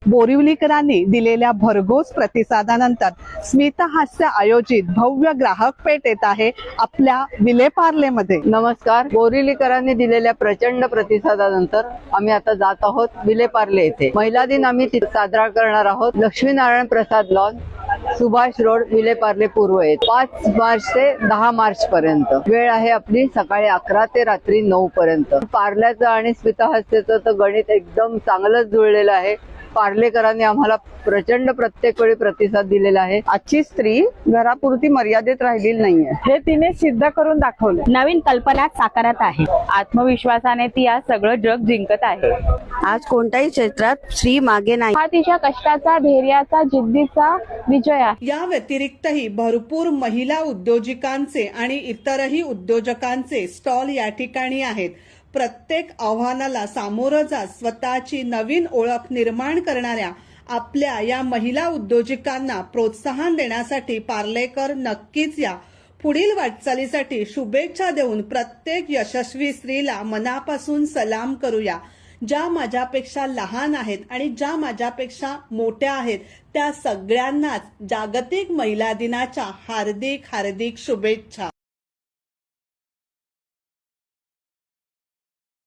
बोरिवलीकरांनी दिलेल्या भरघोस प्रतिसादानंतर स्मितहास्य आयोजित भव्य ग्राहक पेठ येत आहे आपल्या विलेपार्लेमध्ये। नमस्कार। बोरिवलीकरांनी दिलेल्या प्रचंड प्रतिसादानंतर आम्ही आता जात आहोत विलेपार्ले येथे। महिला दिन आम्ही तिथे साजरा करणार आहोत। लक्ष्मीनारायण प्रसाद लॉन, सुभाष रोड, विलेपार्ले पूर्व येथे 5 मार्च ते 10 मार्च पर्यंत। वेळ आहे आपली सकाळी 11 ते रात्री 9 पर्यंत। पार्ल्याचं आणि स्मितहास्याचं तर गणित एकदम चांगलंच जुळलेलं आहे। पार्लेकरांनी आम्हाला प्रचंड प्रत्येक वेळी प्रतिसाद दिलेला आहे। आजची स्त्री घरापुरती मर्यादित राहिलेली नाहीये, हे तिने सिद्ध करून दाखवलं। नवीन कल्पना साकारत आहे। आत्मविश्वासाने ती आज सगळं जग जिंकत आहे। आज कोणत्याही क्षेत्रात स्त्री मागे नाही। हा तिच्या कष्टाचा, धैर्याचा, जिद्दीचा विजय आहे। या व्यतिरिक्तही भरपूर महिला उद्योजकांचे आणि इतरही उद्योजकांचे स्टॉल या ठिकाणी आहेत। प्रत्येक आव्हानाला सामोरं जात स्वतःची नवीन ओळख निर्माण करणाऱ्या आपल्या या महिला उद्योजकांना प्रोत्साहन देण्यासाठी पार्लेकर नक्कीच या। पुढील वाटचालीसाठी शुभेच्छा देऊन प्रत्येक यशस्वी स्त्रीला मनापासून सलाम करूया। ज्या माझ्यापेक्षा लहान आहेत आणि ज्या माझ्यापेक्षा मोठ्या आहेत त्या सगळ्यांनाच जागतिक महिला दिनाच्या हार्दिक शुभेच्छा।